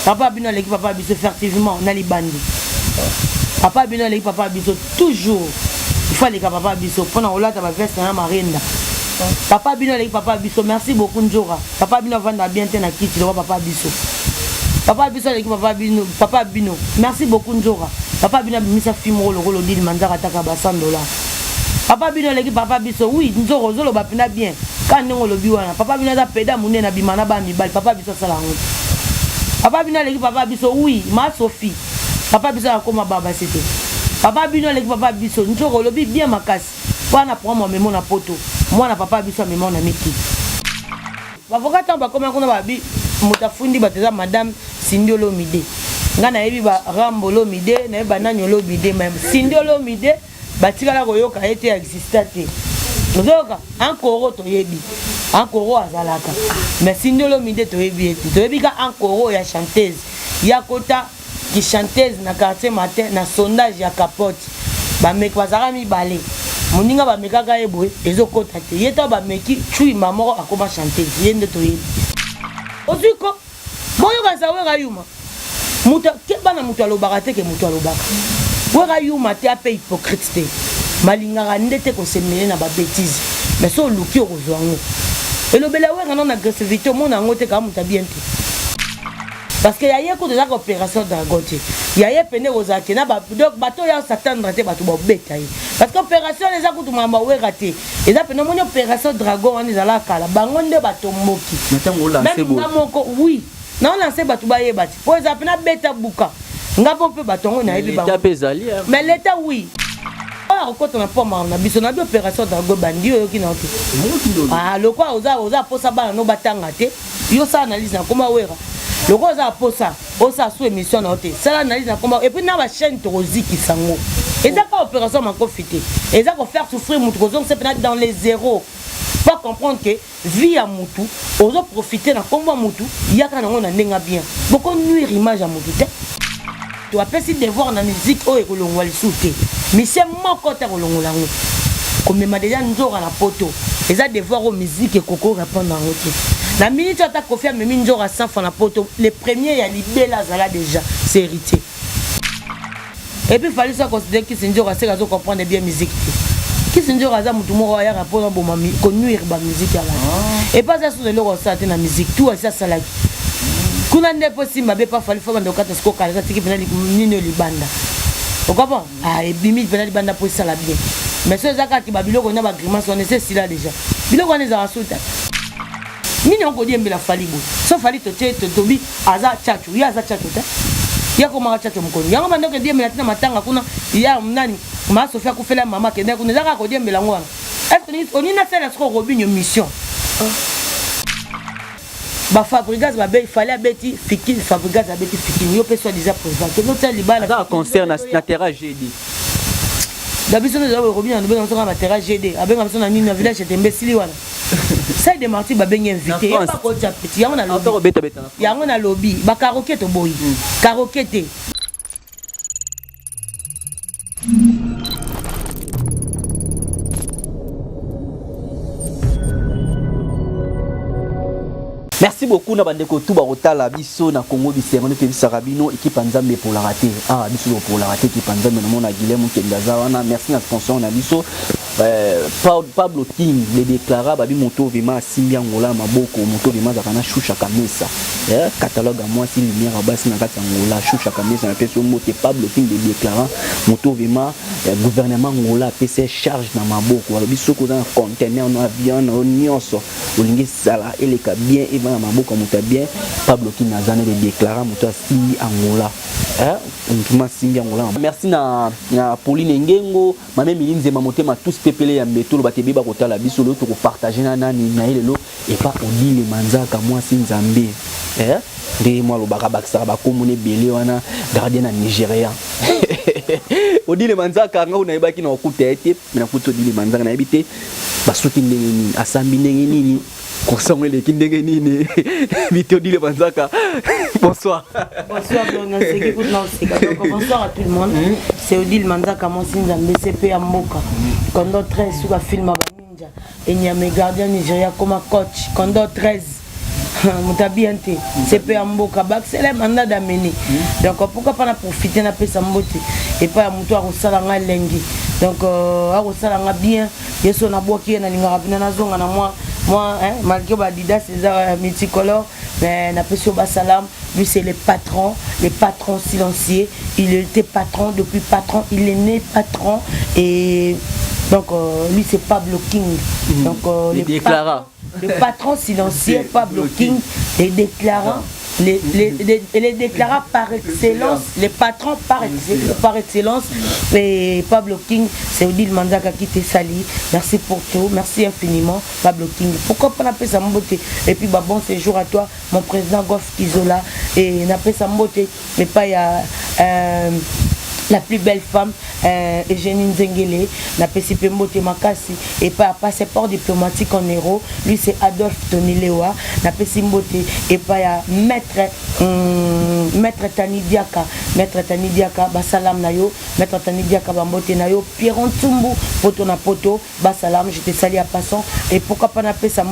Papa bino l'équipe papa biso effectivement na libandi. Papa bino l'équipe papa biso toujours. Il faut les papa biso pendant on l'a ta veste na marenda. Papa bino l'équipe papa biso merci beaucoup Njora. Papa bino vanda bien te na kiti le papa biso. Papa biso l'équipe papa bino merci beaucoup Njora. Papa bino misa film rolo dit manzaka taka ba $100. Papa bino l'équipe papa biso oui Njoro zolo ba pina bien. Quand on le biwana papa bino za peda munene na bimana ba mibal papa biso sala ngo. Papa bino l'équipe papa biso oui ma Sophie. Papa biso akoma baba c'était. Papa bino l'équipe papa biso Njoro lobi bien makasi. Wana prendre mon mémo na poto. Moi na papa biso mémo na miki. Bavoka tamba koma kuna babi mutafundi bateza madame Sindiolo Mide. Ngana yebi ba Rambolo Mide na ba Nanyolo Mide même Sindiolo Mide batikala koyoka ete existate. Ozoka encore to yebi. Encore azalaka. Mais Sindiolo Mide to yebi ete. To yebi ka encore ya chanteuse. Ya kota qui chanteuse na quartier matin na sondage ya capote. Ba mek bazara mi balé. Moninga ba mekaka eboe ezokota te. Yeta ba meki chui mamoko akoma chanteuse. Yende to yebi. Ozuko moyo kazawe rayuma. Muta kebana mutu alobaka te ke mutu alobaka. Wera yuma te ape hypocrite te. Malingaka ndete ko semene na ba bêtise. Mais so luki okozwa ngo. Elobela wera non agressivité mona ngo te ka muta bien te. Parce que yaya ko déjà opération dragon te. Yaya pene ozaki na ba donc bato ya s'attendre te bato ba beta yi. Parce que opération les akutu mamba wera te. Eza pene moni opération dragon on ezala kala bango nde bato moki. Même namoko oui. Non lancé bato ba yebati. Po eza pena beta buka. Ngabo pe batongo na yebi bango. Mais l'état oui. Ah quand on a pas mal na biso na bi opération dragon bandi yo ki na oki. Ah le quoi oza posa bana no batanga te. Yo sa analyse na koma wera. Le quoi oza posa osa sous émission na ote. Ça analyse na koma et puis na ba chaîne toroziki sango. Et ça pas opération man profiter. Et ça ko faire souffrir mutu ko c'est peut-être dans les zéros. Pas comprendre que vie à mutu, ozo profiter na komba mutu, yaka na ngona ndenga bien. Beaucoup nuire image à mutu te. Tu as essayé de voir la musique oh ekolongo ali souté. Mais c'est moko ta kolongo lango. Comme ma déjà nzora na poto. Et ça de voir aux musique et koko répondre en route. La minute ta confier mais nzora 100 francs na poto. Les premiers ya libela zala déjà, c'est hérité. Et puis il fallait ça considérer que c'est nzora c'est qu'on comprendre bien musique. Qui se dit raza mutu moko ya rapport na bon mami connuire ba musique ya la. Et pas ça sur le logo ça na musique tout ça ça la. Kuna ne possible ba pas fallu faire ndokata sko kala ça tiki pena nino libanda. Tu comprends? Ah et bimi pena libanda pour ça la bien. Mais ce zakati ba biloko na ba grimace on essaie là déjà. Biloko on les a rasuta. Nini on ko diembe la falibo. So fali to te to dobi aza chachu. Ya aza chachu ta. Ya ko mara chachu mkono. Yango bando ke diembe na matanga kuna ya mnani. Ma Sophia ko fela mama ke ndeko nezaka ko diembe la ngwana. Est-ce on ina fait la sco robinyo mission. Ba Fabregas ba be fallait abeti fikini Fabregas abeti fikini yo pe soit déjà président. Que notre libala ça concerne na terrain GD. D'habitude nous avons robinyo no benga na terrain GD. Abenga biso na nini na village de Mbesili wana. Ça de Marty ba benga invité. Pas ko tcha petit. Yango na lobby. Yango na lobby. Ba karaoké to boy. Karaoké te. Merci beaucoup na bandeko tout barotala biso na Congo bisengo pe bisarabino équipe nzambe pour la rater biso pour la rater équipe nzambe na mona Guilherme Kendaza wana merci na sponsor na biso Pablo King le déclara babi moto vima Simbia Ngola maboko moto vima zakana Shusha Kamesa catalogue à moi si lumière basi na kati Ngola Shusha Kamesa na peso moto Pablo King le déclara moto vima gouvernement Ngola PC charge na maboko wala biso ko dans conteneur na avion na nyonso olingi sala eleka bien et na maboko moto bien Pablo King nazana le déclara moto Simbi Angola on Simbi Angola merci na Pauline Ngengo mame milinze mamotema tous pepele ya mbeto lo batebi ba kotala biso lo to ko partager na nani na ile lo et pas Odile Manzaka moi si Nzambe de moi lo baka bakisa ba komune belé wana gardien na Nigeria Odile Manzaka nga una ibaki na okuta ete na kuto Odile Manzaka na ibite basuki ndenge nini asambi ndenge nini kosangwe le kindenge nini bito Odile Manzaka bonsoir bonsoir à tout le monde c'est Odile Manzaka moi si Nzambe CP ya mboka Kondo 13 sur la film Ninja et Niamey gardien Nigeria comme coach Kondo 13 Moutabiante, c'est peu amboka bak, c'est le mandat d'amener. Donc pourquoi pas profiter na pesa mbote et pas muto a rosalanga lengi. Donc a rosalanga bien, yeso na boki na linga rapina na zonga na moi malgré Adidas c'est multicolore mais na peso basalam, lui c'est le patron silencieux, il était patron depuis patron, il est né patron et donc lui c'est Pablo King. Donc le patron silencieux, Pablo King, les déclarants, les déclarants par excellence, les patrons par excellence, et Pablo King, c'est Odile Manzaka qui te salue. Merci pour tout, merci infiniment, Pablo King. Pourquoi pas n'appeler sa beauté? Et puis bah, bon séjour à toi, mon président Goff Kizola, et n'appeler sa beauté, mais pas il y a la plus belle femme, Eugénie Nzengele, la PCP Mbote Makasi, et pas passeport diplomatique en héros, lui c'est Adolphe Tonilewa, la PCP Mbote, et pas maître Tanidiaka, Basalam Nayo, maître Tanidiaka Bambote Nayo, Pierron Tsumbu, poto na poto, Basalam, je te salue à passant, et pourquoi pas n'appeler ça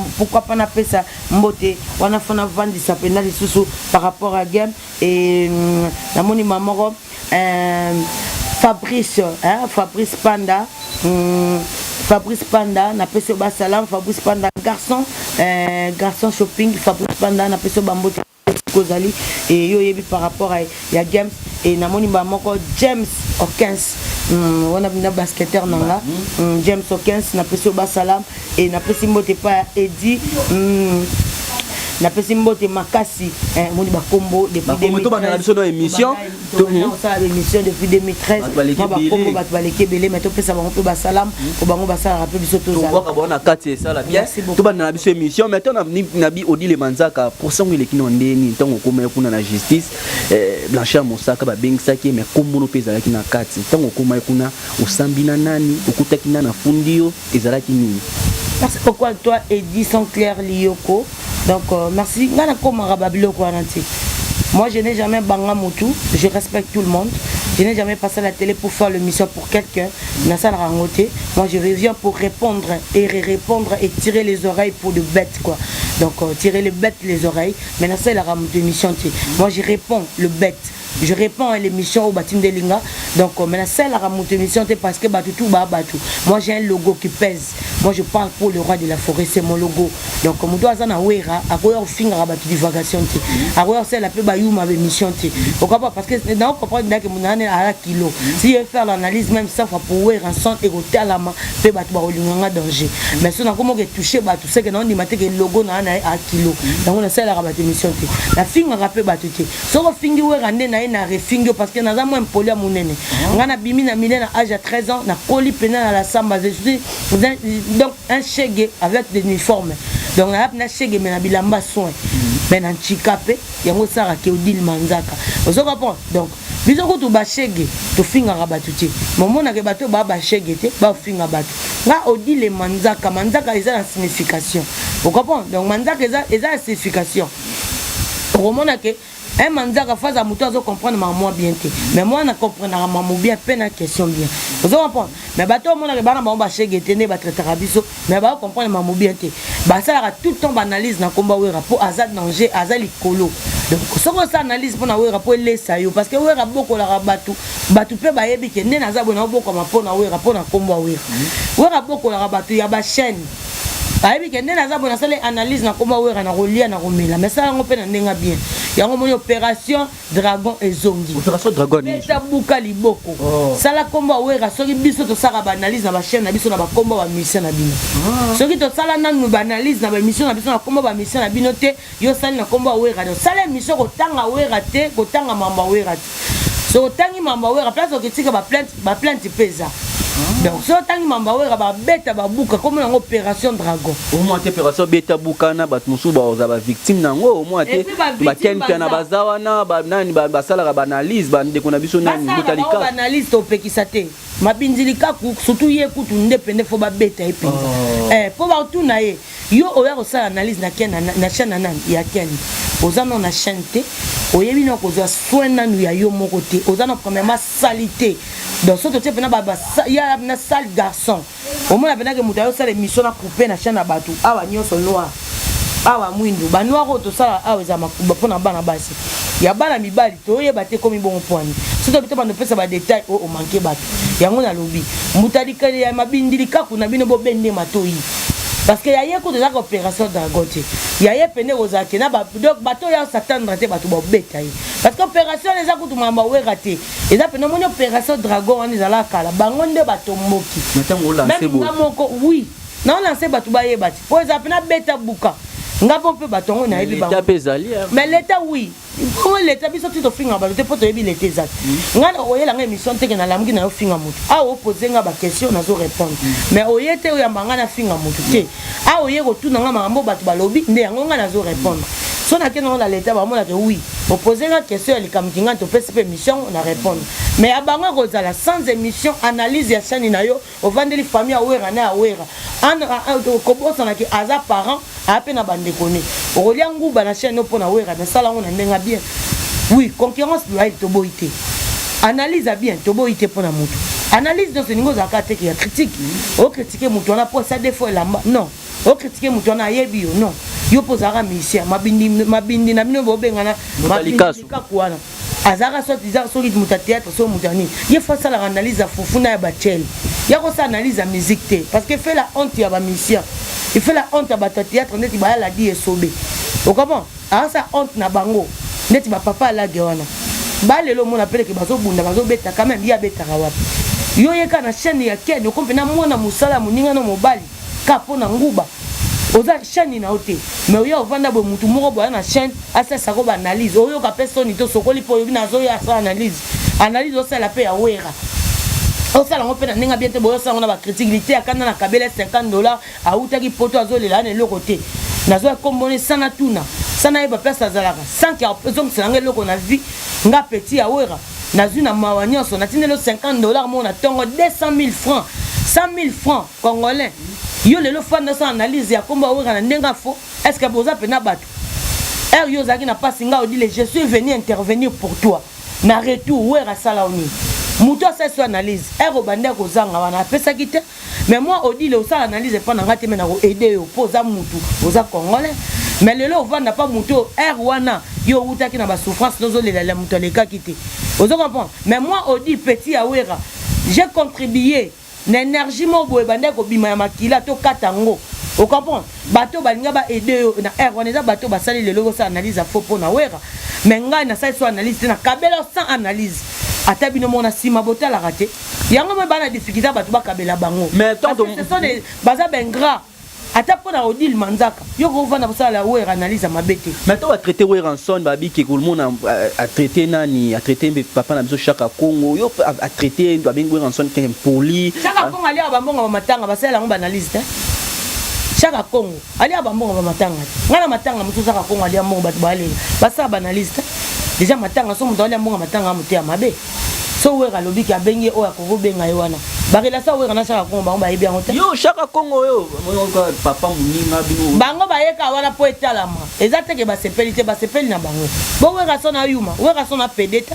Mbote, on a fait un vent de sa pénale sous par rapport à Game, et la moni Mamoro, Fabrice Panda, n'a pas ce basalam, Fabrice Panda, garçon shopping, Fabrice Panda, n'a pas ce bambo Kozali, et yo yebi par rapport à ya James, et namoni bamoko James Hawkins, on a bien basketteur nanga, James Hawkins, n'a pas ce basalam, et n'a pas ce mot pas Eddie. La personne qui Makasi, mon combo depuis 2013. Émission depuis 2013. Émission maintenant nabi Odile Manzaka pour ça il est qui ndeni ntango koma kuna na justice Blanchard Mosaka ba bengsaki mais kombo no peza ki na kati ntango koma kuna usambina nani ukutaki na fundio ezalaki nini. Merci pourquoi toi Eddie Saint-Clair Lioko. Donc merci. Moi je n'ai jamais banga motu, je respecte tout le monde. Je n'ai jamais passé à la télé pour faire l'émission pour quelqu'un. Moi je reviens pour répondre et répondre et tirer les oreilles pour de bêtes quoi. Donc tirer les bêtes les oreilles. Mais là c'est la émission. Moi je réponds le bête. Je réponds à l'émission au Batim de Linga. Donc maintenant c'est la émission parce que tout batou. Moi j'ai un logo qui pèse. Moi je parle pour le roi de la forêt, c'est mon logo. Donc mon doigt na wera, à quoi on finit à battre divagation. À quoi c'est la plus bayou ma émission. Pourquoi pas parce que dans comprendre que mon année à kilo. Si je faire l'analyse même ça faut pour un centre égoté à la main, peut battre ba olinganga danger. Mais si on a comment que toucher batou, c'est que non dit maté que logo na à kilo. Donc on essaie la rabattre émission. La fin on rappelle battu. So on finit wera na refingo parce que naza moi impoli à monene. Ngana bimi na milé na âge à 13 ans na coli pénal à la samba. Donc un chèque avec des uniformes. Donc on a un chèque mais na bilamba soin. Mais na chikape yango sara ke Odile Manzaka. Vous comprenez? Donc bisoko to ba chèque to finga rabatuti. Momo na ke bato ba chèque te ba finga bato. Nga Odile Manzaka eza la signification. Vous comprenez? Donc Manzaka eza la signification. Romona ke un manzaka face à mouton à comprendre maman bien té mais moi na comprendre maman bien peine la question bien vous comprenez mais bateau mon na ba na ba chege tene ba traiter biso mais ba comprendre maman bien té ba ça la tout le temps analyse na combat wera pour azad danger azali kolo donc ça ça analyse pour na wera pour laisser yo parce que wera boko la batu pe ba yebi ke ne na za bona boko ma pour na wera pour na combat wera boko la batu ya ba chaîne ayebi ke ndena za bona sala analyse na komba wera na rolia na romela mais ça ngo pe na ndenga bien yango moni opération dragon ezongi opération dragon eta buka liboko sala komba wera soki biso to saka ba analyse na ba chaîne na biso na ba komba ba mission na bino soki to sala nanu ba analyse na ba mission na biso na komba ba mission na bino te yo sala na komba wera do sala mission ko tanga wera te ko tanga mamba wera so tangi mamba wera place okitika ba plainte pesa. Donc, si on a un bêta babuka comme une opération dragon. Au moins, opération bêta bukana, batmusu ba victime nango. Au moins, ba ken kana bazawana, ba nani ba sala ba analyse, ba ndekona biso nani botalika. Ba analyse opekisate. Mabinzilika surtout ye kutu ndepende fo ba bêta epenza. Po ba tuna ye. Yo oya ko sala analyse na ken na chaîne nani ya ken. Ozana na chaîne te. Oyebi na ko zo soin nanu ya yo moko te. Ozana premièrement salité. Donc ce que tu fais il y a un sale garçon. Au moins la que mutayo ça l'émission a coupé na chaîne à batou. Ah wa nyoso noir. awa mwindu banoir oyo tosala awa eza makuba mpona bana basi ya bana mibali toyeba te komi bongo poani soki tobite bando pesa badetail oyo omanke bato yango nalobi mutalikali ya mabindili kaku na bino bobende matoyi parce que yaye kutu ezaka opération dragon te yaye pende kozala te na donc bato oyo asatandra te bato babeta ye parce que opération eza kutu mamba wera te eza pende omoni opération dragon wana ezala kala bango nde bato moki même nga moko oui naolanse bato bayeba te po eza pena beta buka nga po mpe bato yango nayebi bango mais l'état oui po l'état biso ti tofinga bato te mpo toyebi l'état eza te nga oyelanga émission teke nalamuki na yo finga motu awa opose nga baquestion nazo répondre mais oye te oyamba nga na finga motu te awa oye kotuna nga makambo bato balobi nde yango nga nazo répondre so nakende ngo na l'état bamonake oui opose nga question ya likamiki nga topesi mpe émission na répondre mais abango kozala sans émission analyse ya chani na yo ovandeli famille awera na awera kobosanaki aza parent ape na bandeko ne okolia nguba na chaîne mpo na wera nasala ngo na ndenga bien oui concurrence doit être toboyi te analyse a bien toboyi te mpona motu analyse nyonso ningo ozalaka teke ya critique okritike motu wana mpo sa defo elamba non okritike motu wana ayebi yo non yo mpo ozalaka misien mabindi na bino bobengana mabindikaku wana azalaka soki moto ya théâtre so moto ya nini ye fo asalaka analyse ya fufuna ya bachele ya kosala analyse ya musique te parce que fait la honte ya bamisien il fait la honte à bato théâtre ndeti bayala di esobe okabon asa honte na bango ndeti bapapa alage wana balelo mona peleke bazobunda bazobeta quand même ya betaka wapi yo yeka na chaîne ya kene okompe na mwana musala moninga no mobali ka pona nguba oza chaîne na ote mais oya ovanda bo mutu moko boya na chaîne asa sako ba analyse oyo ka personne to sokoli po yo na zo ya sa analyse osala pe ya wera osala ngo pe na ndenge bien te boyo sala ngo na ba critique akanda na kabela $50 autaki poto azolela na eloko te nazo kombone sana tuna sana yeba pesa zalaka 100 donc c'est ngelo loko na vie nga petit ya wera nazu na mawa nyonso na tinelo $50 mo na tongo 200,000 francs 100,000 francs congolais yo lelo fanda sa analyse ya komba wera na ndenga fo est-ce que boza pe na bato yo zaki na pasi nga odile je suis venu intervenir pour toi na retour wera sala oni muto sa so analyse bande kozanga wana apesaki te mais moi odile osala analyse pa na ngate me na ko aider yo poza mutu oza congolais mais lelo ovanda pa muto wana yo utaki na ba souffrance nozo lela muto lekaki te ozo comprendre mais moi odi petit awera j'ai contribué na énergie mo boye bande ko bima ya makila to katango o comprendre bato balinga ba aider yo na wana eza bato basali lelo ko sa analyse a faux po na wera mais ngai na sa so analyse na kabela sans analyse ata bino mona sima botala raté yango me bana difficulté bato bakabela bango mais tant ce sont des baza ben gras ata pona odile manzaka yo ko vana basala wera analyse mabete mais to va traiter wera enson babi ke ko le monde a traiter nani a traiter papa na biso Chaka Congo yo a traiter doit bien wera enson ken poli Chaka Congo ali abambonga ba matanga basala ngo ba analyse te Chaka Congo ali abambonga ba matanga ngana matanga mutu Chaka Congo ali ambonga bato balele basala ba analyse te déjà matanga so mutu ali ambonga matanga mutu ya mabe so wera lobi ka bengi o akoko benga yewana bakela sa wera na Chaka Congo bango ba yebi ango yo Chaka Congo yo papa muninga bino bango ba yeka wana po etalama ezate ke ba sepeli na bango bo wera so na yuma wera so na pedeta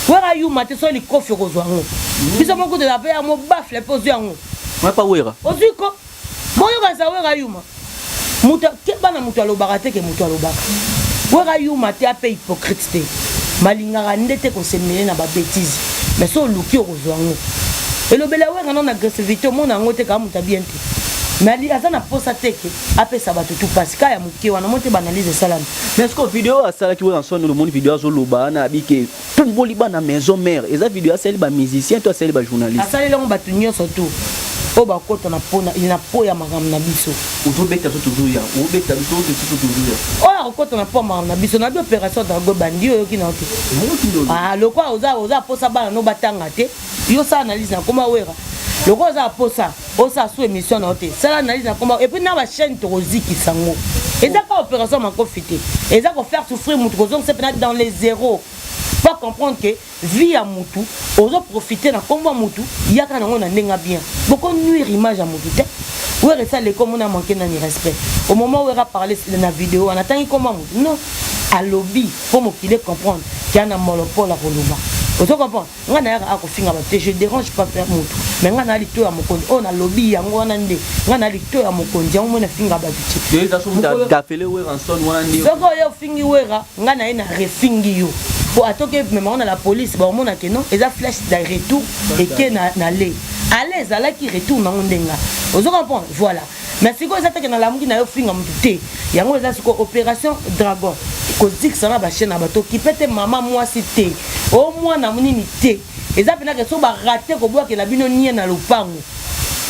wera yuma te so li kofi ko zwango biso moko de la pe amo bafle po zwango ma pa wera oziko moyo ba sa wera yuma muta ke bana mutu alobaka te ke mutu alobaka wera yuma te ape hypocrite te malingaka ndete ko semele na ba bêtise mais so luki ko zwango elobela wera non agressivité mona ngote ka muta bien te mais ali azana posa teke apesa bato tout parce ka ya muke wana monte banalize salami mais est-ce que vidéo asala ki wera son le monde vidéo zo loba na bike tomboli bana maison mère eza vidéo asali ba musicien to asali ba journaliste asali longo bato nyonso tout o ba kota na pona ina poya magam na biso uzo beta to tuzuya o beta biso to tuzuya o ya kota na po magam na biso na bi opération drago bandi yo ki na oki lokwa oza posa bana no batanga te yo sa analyse na koma wera lokwa oza posa osa sous émission na ote sala analyse na koma et puis na ba chaîne toroziki sango eza ka opération makofite eza ko faire souffrir mutu ko zong c'est dans les zéros pas comprendre que vie à mutu ozo profiter na komba mutu yaka na ngona ndenga bien beaucoup nuire image à mutu te ouais resta les comme on a manqué na ni respect au moment où il a parlé dans la vidéo on attend comment mutu non à lobby pour mo qu'il comprendre qu'il y a un monopole à koloba ozo comprendre ngana yaka akofinga ba te je dérange pas faire mutu mais nga na lito ya mokonzi on a lobby yango wana nde nga na lito ya mokonzi yango na finga ba bichi déjà so d'appeler we ranson wana ndi soko yo fingi wera nga na ina refingi yo pour atoke même on a la police ba on a que non eza flash de retour et que na le allez ala qui retourne na ndenga ozo comprendre voilà mais siko eza take na lamuki na yo finga mutu yango eza siko opération dragon ko zik sana ba chaîne na bato qui pete mama moi cité au moins na munini té eza pena ke so ba rater ko boa ke la bino nie na lupango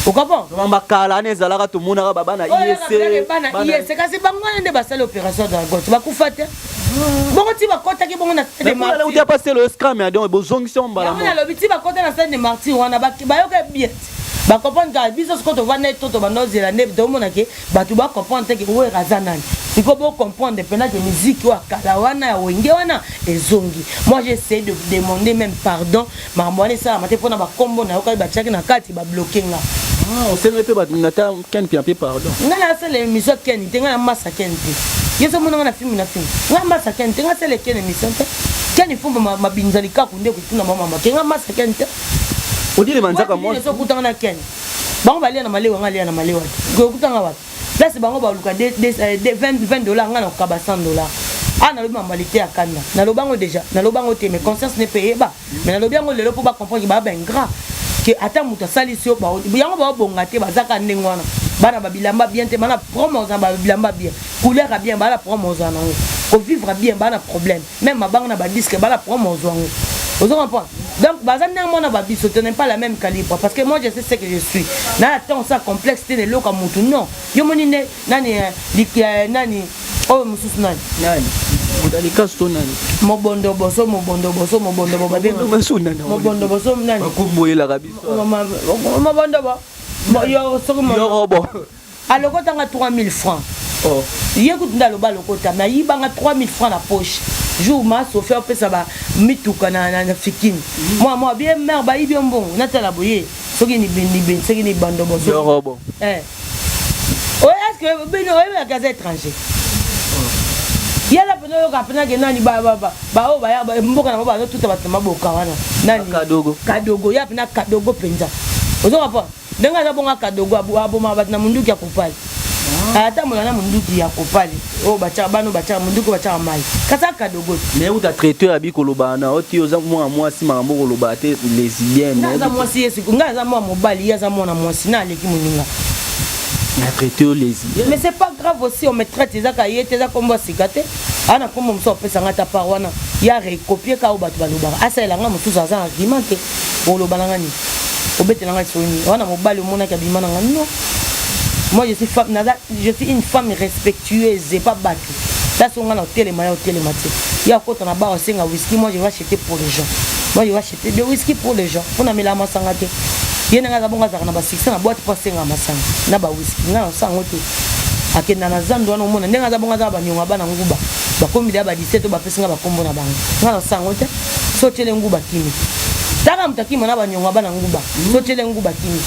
o comprends mama kala ne zalaka to mona ka baba na IEC bana IEC kasi bango nde ba sala opération dragon ba kufate bongo ti ba kota ki bongo na de martyr mais on a passé le scam mais donc bozongisa mbala mo na lobi ti ba kota na scène de martyr wana ba yoka bien ba comprendre ka biso ce que to va net to ba no zela ne do mona ke ba tu ba comprendre ke we razanani iko bo comprendre pendant que musique wa kala wana ya wenge wana ezongi moi j'essaie de demander même pardon ma mwana ça mate pona ba kombo na yoka ba chaki na kati ba bloquer nga on s'est répété ba nata ken pi pardon nga na sala émission ken te nga na massa ken te yeso mona na film nga massa ken te nga sala ken émission te ken ifumba mabinzali ka kunde kutuna mama ke nga massa ken te odile manzaka moi so kutanga na ken bango balia na malewa nga lia na malewa ko kutanga wapi place bango ba luka de 20 dollars nga na kaba 100 dollars ana lobi mambalité ya kanda na lobango déjà na lobango te mais conscience ne paye ba mais na lobango lelo pour ba comprendre ba ben gras que ata muta salisi yo ba yango ba bonga te bazaka ndengo wana bana ba bilamba bien te bana promo za ba bilamba bien couleur bien bana promo za nango ko vivre bien bana problème même mabanga na ba disque bana promo za nango vous comprenez donc bazana mona ba biso te n'est pas la même calibre parce que moi je sais ce que je suis na attends ça complexe te le ka mutu non yo moni ne nani nani oh mususu nani modali kasto nani mobondo boso ba bien mobondo boso nani bakumboyela kabiso mobondo ba yo soko mo yo bo aloko tanga 3000 francs oh yécoute ndalo ba lokota mais yibanga 3000 francs na poche jour ma Sophia pesa ba mituka na fikini moi bien mère ba ibi mbongo natala boye soki ni ben soki ni bando boso yo bo est-ce que bino est gaz étranger yala peno yo kapena ke nani ba o ba ya mboka na ba no tuta batama boka wana nani kadogo ya pena kadogo penza ozoka pa ndenga za bonga kadogo aboma bat na munduki ya kopali ata mona na munduki ya kopali o bacha bano bacha munduki bacha mai kasa kadogo mais ou ta traiteur abi kolobana oti oza moi si makambo koloba te lesbienne ngaza moi si yesu ngaza moi mobali yaza mona moi si na leki muninga na traiteur lesbienne mais c'est pas grave aussi on me traite ezaka yete za kombo sikate ana kombo mso pesa ngata par wana ya recopier ka obatu balobaka asa elanga mutu za za argument te olobana ngani obetela ngani soni wana mobali mona ka bimana ngani non. Moi je suis une femme respectueuse et pas battue. Ça c'est un hôtel et hôtel et il y a quand on a bar un whisky, moi je vais acheter pour les gens. Moi je vais acheter des whisky pour les gens. On a mis la masse en gâteau. Il y a un bon gars qui a six na boîte pour 5 à masse. Na ba whisky, na sang ote. Akenda na zando wana mona ndenga za bonga za ba nyonga bana nguba. Ba kombi da ba 17 ba pesa ba kombo na bango. Na sang ote. So tele nguba kimi. Taka mtakima na ba nyonga bana nguba. So tele nguba kimi.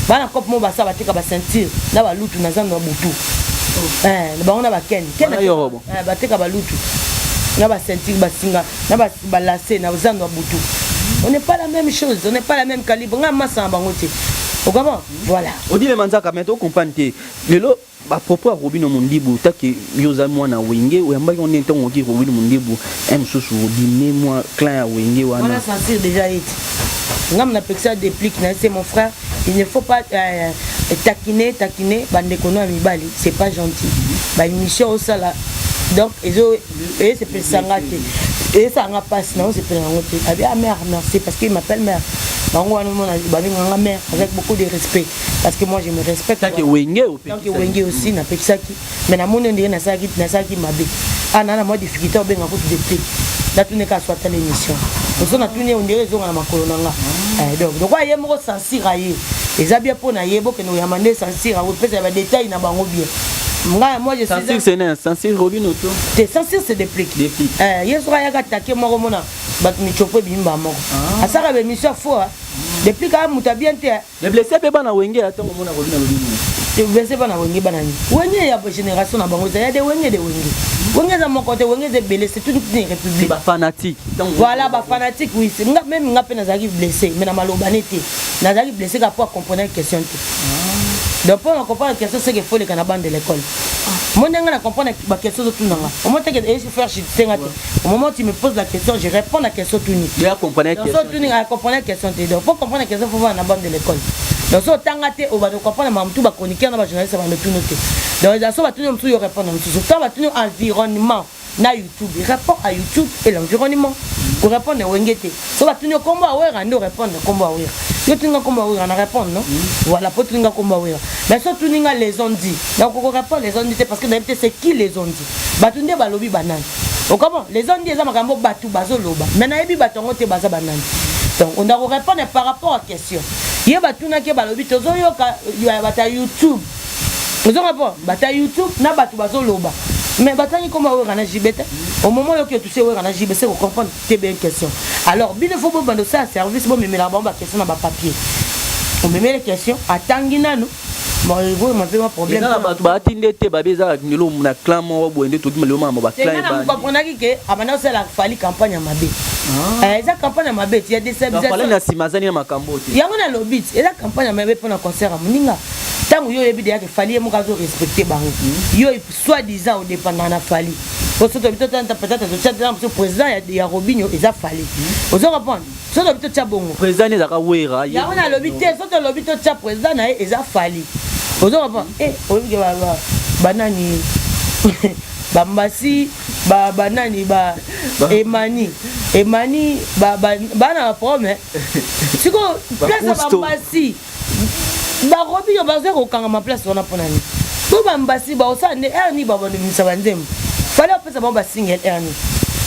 Bana kop mo basa batika ba ceinture na ba lutu na zando butu bango na ba ken batika ba lutu na ba ceinture basinga na ba lacé na zando butu on n'est pas la même chose on n'est pas la même calibre nga masa bango te o comment voilà odi le manzaka mais to comprendre te lelo ba propos Robino Mundibu taki yoza mwana wenge oyamba on est on ki Robino Mundibu susu dîner moi clan ya wenge wana on a senti déjà été ngam na pexa déplique c'est mon frère il ne faut pas taquiner bandeko no mibali c'est pas gentil ba émission au sala donc et c'est pour sangate et ça nga passe non c'est pour ngote abi a mère merci parce qu'il m'appelle mère bango wana mona ba nga mère avec beaucoup de respect parce que moi je me respecte tant que wenge aussi na pexa ki mais na mona ndire na saki mabe ana na moi difficulté au benga ko de déplique là tout n'est qu'à soit l'émission on a tourné on dirait zonga na makolo nanga donc wa yemo sensira ye eza bien pour na yebo que nous yamande sensira ou peut-être ba détail na bango bien moi je suis censure Robino to te censure c'est déplique yeso ya ka taquer moko mona bat mi chopo bimba moko asaka be mission fo déplique a muta bien te les blessés pe bana wenge atango mona Robino te blessé bana wenge bana ni wenge ya génération na bango ya de wenge wengeza mon côté wengeza belé c'est toute une république ba fanatique voilà ba fanatique oui c'est même nga pe nazaki blessé mais na maloba nete nazaki blessé ka pour comprendre question donc pour comprendre question c'est que faut les canabans de l'école moi n'enga na comprendre ba question tout nanga au moment que je faire chiter ngate au moment où tu me poses la question je réponds à la question tout ni ya comprendre question tout ni à comprendre la question donc pour comprendre la question faut voir na bande de l'école donc so tangate on va comprendre ma tout ba chroniqueur na ba journaliste ba tout noter donc ça so ba tout nous yo répondre tout ça ba tout environnement na YouTube répond à YouTube et l'environnement pour répondre wengete so ba tout nous combo awera ndo répondre combo awera yo tinga combo awera na répondre non voilà pour tinga combo awera mais so tout ninga les ont dit donc on répond les ont dit parce que d'habitude c'est qui les ont dit ba tout ndé ba lobi banane o comment les ont dit ça makambo batu bazo loba mais na yebi batongo te baza banane donc on doit répondre par rapport à question ye ba tout na ke ba lobi tozo yo ka bata YouTube nous on répond bata YouTube na batu bazo loba mais batangi comme on a jibete au moment où tu sais où on a jibete c'est pour comprendre tes bien question alors bien il faut bon bando ça service bon mais la bombe question na ba papier on me met les questions atangi nanu moi m'a fait un problème na ba ba tinde te ba beza ngilo na clan mo boende to kimelo mama ba clan ba on comprendre que amana c'est la fali campagne à mabe eza campagne à mabe il y a des services ba na simazani na makambo te yango na lobit eza campagne à mabe pour un concert à muninga tango yo yebi déjà que fali mo kazo respecter bango yo soit disant au dépendant na fali parce que peut-être le président ya Robinho eza fali ozo répondre so lobito tcha bongo président ne zaka wera yango na lobité so to lobito tcha président na eza fali ozo répondre oyebi ba banani bambasi ba banani ba Emani bana problème siko place bambasi ba Robinho bazo ko kanga ma place wana ponani to bambasi ba osande ni ba bano misaba nzembo fallait apesa ba single erni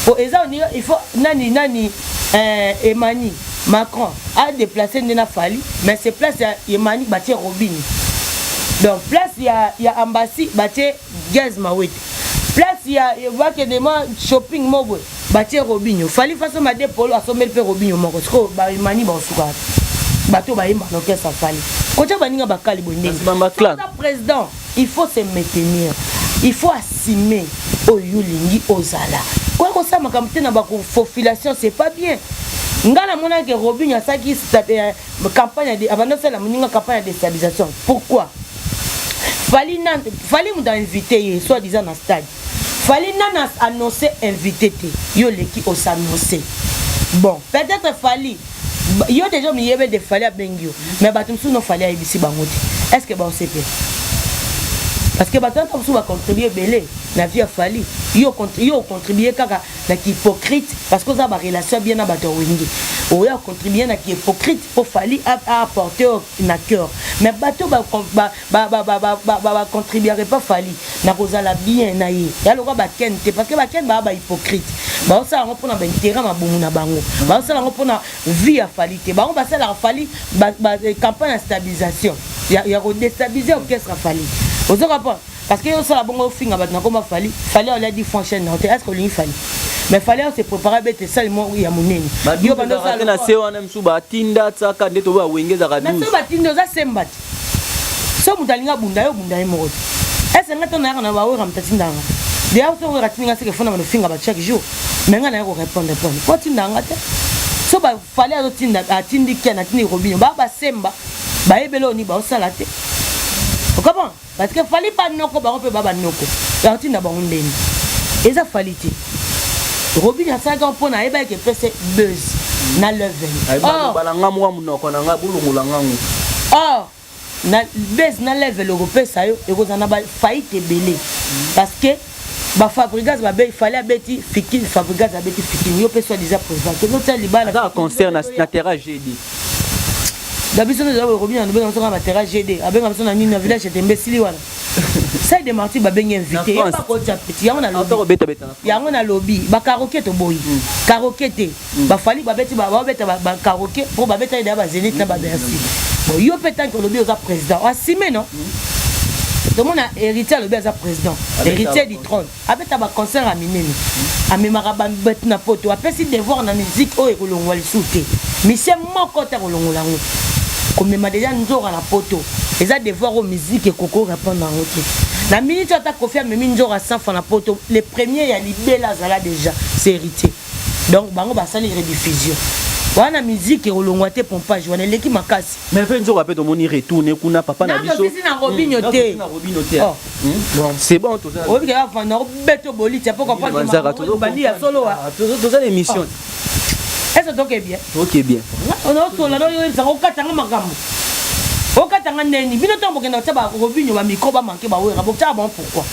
pour eza il faut nani Emani Macron a déplacé Nena Fali mais c'est place ya Emani batie Robinho donc place ya ambassade batie Gaz Mawete place ya que des shopping mobile batie Robinho Fali façon ma de polo asomel pe Robinho moko ko ba Emani ba suka bato ba yimba noke sa Fali kocha baninga bakali bonde président il faut se maintenir il faut assumer oyulingi ozala quoi que ça makamte na ba fofilation c'est pas bien ngala mona que Robinho asaki campagne de avant la moninga campagne de déstabilisation pourquoi Fali m'a invité soit disant dans stade Fali n'a annoncé invité yo leki au s'annoncer bon peut-être Fali yo déjà mi yebe de Fali à Bengio mais batum sou no Fali a ibisi bangote est-ce que ba on sait parce que batum comme sou va contribuer belé la vie a Fali yo contribuer kaka na ki hypocrite parce que ça ba relation bien na bato wingi o ya contribuer na ki hypocrite pour Fali à apporter na cœur mais bato ba contribuer pas Fali na kozala bien na ye ya loka ba kente parce que ba ken ba hypocrite ba ça on pona ba intérêt ma bomu na bango ba ça on pona vie a Fali te ba on ba ça la Fali ba campagne de stabilisation ya redéstabiliser orchestre Fali ozo rapport parce que yo ça la bongo finga ba na koma Fali on a dit fonctionne est-ce que lui Fali mais fallait se préparer bête seulement ya monene yo bando ça na se wana msuba tinda tsaka ndeto ba wengeza ka 12 mais so batindo za sembati so mutalinga bunda yo bunda ye moko est-ce que ngata na ba wera mtatindanga dia so wera tinga se ke fona no finga ba chaque jour mais ngana yo répondre point ko tindanga te so ba fallait zo tinda atindi kena tindi Robinho ba semba ba ebelo ni ba osala te comment parce que fallait pas noko ba pe baba noko ya tinda ba ndeni eza faliti Robinho asaka mpona eba ke pese buzz na level balanga mwa munoko na nga bulungula ngangu na buzz na level européen yo ekozana ba faillite belé parce que ba fabricants ba be fallait abeti fikini fabricants abeti fikini yo pese déjà président que notre libala ça concerne na terrain GD d'habitude nous avons Robinho nous avons na terrain GD abenga biso na nini na village tembesili wana ça de Marty ba bengi invité pas ko tcha petit yango na lobby yango na lobby ba karaoké to boy karaoké te ba fali ba beti ba beta ba karaoké pour ba beta ida ba Zénith na ba Bercy bon yo petant que lobby oza président assimé non tout le monde a héritier lobby oza président héritier du trône abeta ba concert à minene amemaka ba bet na poto apesi devoir na musique o ekolongwa lisuté mission moko ta kolongola ngo comme m'a déjà nzora na poto eza devoir aux musique et koko répondre en autre La minute tu as confié à Minjo à 100 francs na poto, les premiers ya libela zala déjà, c'est hérité. Donc bango ba sali rediffusion. Wana musique et olongwate pompage, wana leki makasi. Mais fait nzo rappelle ton moni retourner kuna papa na biso. Non, na Robinho té. C'est bon tout ça. Oui, que va na beto boli, tu peux comprendre que bandi ya solo wa. Tout ça l'émission. Est-ce que tu es bien? OK bien. On a solo là, ça okatanga makambo. Okatanga neni, bino tombo ke na taba Robinho ba micro ba manquer ba wera, bokta bon pourquoi?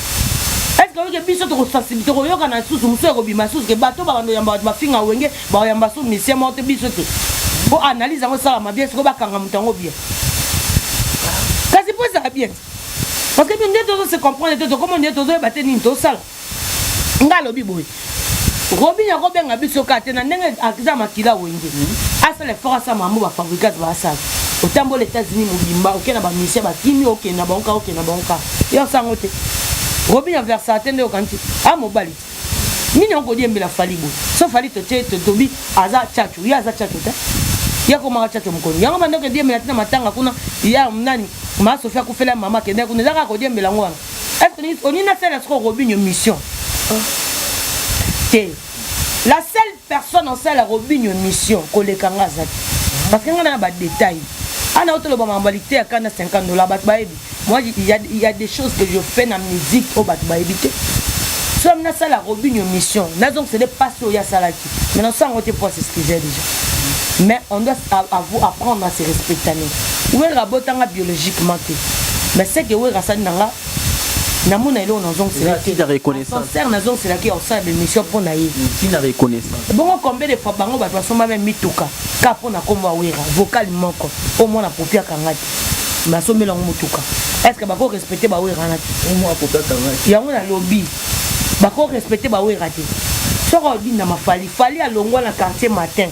Est-ce que vous biso to sensibilité ko yoka na susu muso ko bima susu ke bato ba ndo yamba ba finga wenge ba yamba su mission monte biso te. Bo analyse ngo sala ma bien ce ko ba kanga mutango bien. Kasi po ça bien. Parce que bien to se comprendre to comment bien to ba te ni to sala. Ngalo biboy. Robinho ko benga biso ka te na ndenge akiza makila wenge. Asa le fora sa mamu ba fabricate ba sa. Otambo les États-Unis mobimba okena ba mission ba kimi okena bonka okena bonka. Yo sango te. Robinho versatilité de kanti a mobali nini on kodie mbela falibo so fali to tobi aza chachu ya aza chachu ta ya ko ma chachu mkoni yango bando ke die mbela tina matanga kuna ya nani ma Sofia ku fela mama ke ndeko ndaka kodie mbela ngwana est-ce que on ina sala sko Robinho mission te la seule personne en sala Robinho mission ko le kanga za parce que ngana ba détail ana auto le ba mambalité à kana $50 bat baebi. Moi, il y a des choses que je fais dans la musique au Batba éviter. Soit on a ça la Robinho mission. Donc c'est des passions il y a ça là qui. Maintenant ça on te pose ce que j'ai déjà. Mais on doit apprendre à se respecter. Où est rabotanga biologiquement. Mais c'est que où est ça nanga. Namuna elo na zong c'est là qui de reconnaissance. Sincère na zong c'est là qui on sait de mission pour naïe. Qui na reconnaissance. Bon combien de fois bango ba façon même mituka. Ka pour na komba wera vocal moko. Au moins na popia kangati. Ma somme la mutuka. Est-ce que bako respecter ba wera na au moins popia kangati. Ya ngona lobby. Bako respecter ba wera te. Soko di na mafali fali alongwa na quartier matin.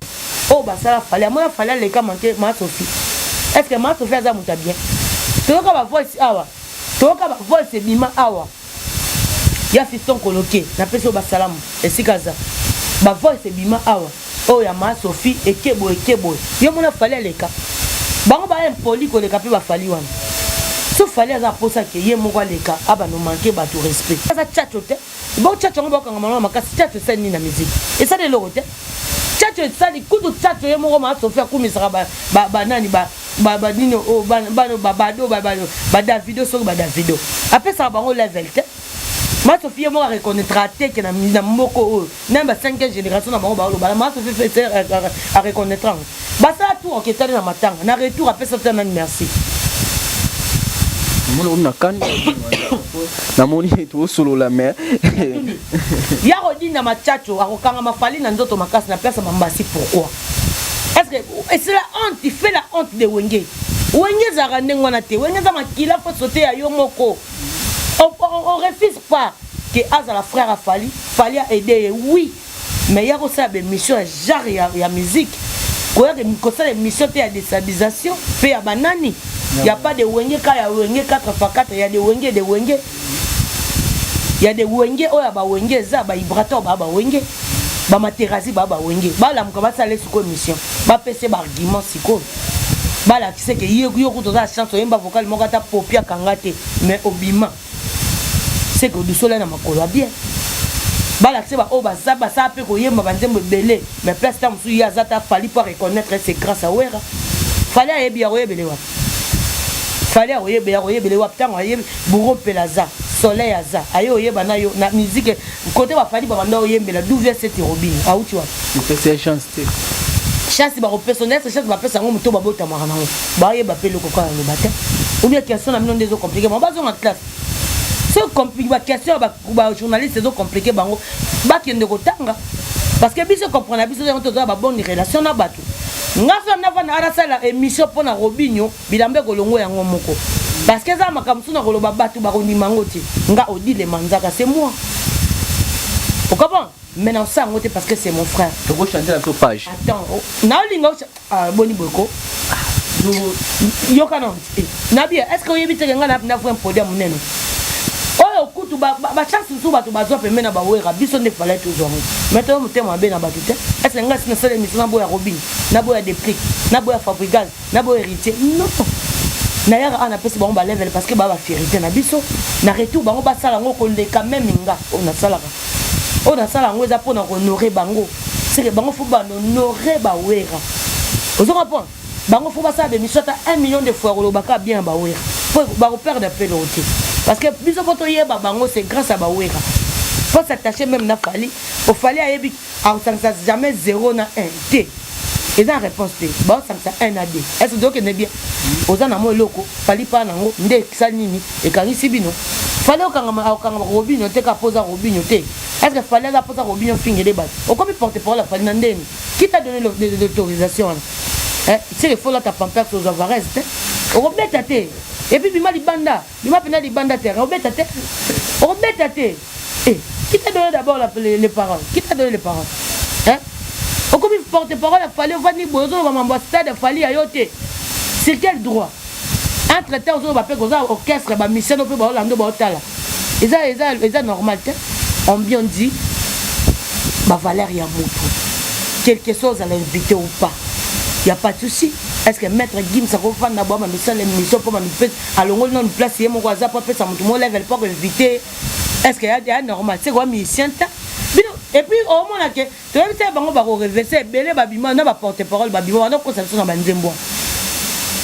Oh ba sala fali moi fali le ka manquer ma Sophie. Est-ce que ma Sophie a za muta bien? Toka ba voice awa. Toka ba voice bima awa. Ya fiston coloqué na peso ba salamu esikaza. Ba voice bima awa. Oh ya ma Sophie ekebo. Yo mona fali le ka. Bango ba impoli ko le ka pe ba fali wana. So fali aza posa ke ye moko le ka aba no manquer ba to respect. Ça tchatcho te. Bon tchatcho ngo ba kanga mama makasi tchatcho ça ni na musique. Et ça de l'autre. Tchatcho ça di kudu tchatcho ye moko ma Sophia kumisaka ba nani ba dino o ba Davido so ba Davido. Après ça bango level te. Ma Sophie mo reconnaîtra te que na moko o na ba 5e génération na bango ba lo ba ma Sophie fait à reconnaître. Ba ça tout en ketali na matanga na retour après ça nani merci. Mon na kan na moni to solo la mer. Ya rodi na machacho akokanga mafali na nzoto makasi na pesa mambasi pourquoi? Est-ce que et c'est la honte, il fait la honte de Wenge. Wenge za randengwa na te. Wenge za makila faut sauter à yo moko. On refuse pas que Aza la frère a fallu aider oui. Mais il y a aussi des missions genre il y a musique. Quoi que ça des missions de déstabilisation, fait à banani. Il n'y a pas de Wenge quand il y a Wenge 4x4, il y a des Wenge Il y a des Wenge oh ya ba Wenge za ba vibrateur ba Wenge. Ba materazi ba Wenge. Ba la mko ba sale sur mission. Ba pese ba argument siko. Ba la kise ke yo ko to za chance yemba vocal moko ta popia kangate mais obima. C'est que du soleil na makolo bien. Ba la kise ba o ba za pe ko yemba banzembo belé mais place ta musu ya za ta fali pour reconnaître c'est grâce à Wera. Fallait ayebi ya oyebele wa. Fallait oyebele wa putain oyebe bourreau pelaza. Soleil aza ayo oyeba na yo na musique côté ba fali ba banda oyembela d'où vient cette robine ah où tu vois c'est chance ba personnel c'est chance ba pesa ngo muto ba bota marana ba yeba pe le kokala le matin ou bien question na minondo compliqué ba zo en classe c'est compliqué ba question ba journaliste c'est compliqué bango ba kende ko tanga parce que biso comprendre biso on to ba bonne relation na bato ngafa na va na ara sala émission pour na Robinho bilambe kolongo yango moko. Parce que ça m'a comme ça dans le bateau baroni mangote nga odi le manzaka c'est moi. Vous comprenez? Maintenant ça ngote parce que c'est mon frère. Tu veux changer la page. Attends, na linga boni boko. Yo kanon. Nabi est-ce que vous yebite nga na faire un podium neno? Oh kutu ba chance sous bato bazo pe mena ba wera biso ne fallait toujours. Maintenant mo tema be na bato te. Est-ce que nga sina sala émission na boya Robin, na boya Déplique, na boya Fabricaz, na boya Héritier? Non. D'ailleurs, on appelle ça bon level parce que bah vérité na biso. Na retour bango ba sala ngo ko ndeka même nga. On a sala. On a sala ngo za pona honorer bango. C'est que bango faut ba honorer ba wera. Vous comprenez? Bango faut ba ça de mission ta 1 million de fois lo baka bien ba wera. Faut ba perdre de pénalité. Parce que biso poto yeba bango c'est grâce à ba wera. Faut s'attacher même na fali. Au fali a yebi en ça jamais 0 na 1 T. Et ça réponse T. Bon ça 1 à 2. Est-ce que donc est bien? Oza na mo loko fali pa nango nde kisanini e karisi bino. Fali okanga robinyo te ka posa robinyo te. Est-ce que fallait la posa robinyo finir les battes? Au comme porte parole la fali nandeni. Qui t'a donné l'autorisation? Hein? C'est le faut là ta pampers aux Alvarez. Au bête te. Et puis bima libanda, bima pena libanda terre. Au bête te. Au bête te. Eh, qui t'a donné d'abord les paroles? Qui t'a donné les paroles? Hein? Au comme porte-parole, il fallait voir ni bozo, l'ambassade, il fallait ayoter. C'est quel droit? Entre-temps, on va faire un orchestre, un mission, on peut voir l'ando baotala. Et ça normal, on bien dit, ma valeur y a beaucoup. Quelque chose à l'inviter ou pas. Il n'y a pas de souci. Est-ce que maître Gim, ça va faire d'abord ma mission, l'émission pour me faire à l'ongol non place, il y a mon voisin pour faire ça, mon level pour inviter. Est-ce qu'il y a normal? C'est quoi mission? Et puis au moins que tu vas faire bango bako reverser belé babima na ba porte-parole babima na conception na banzembo.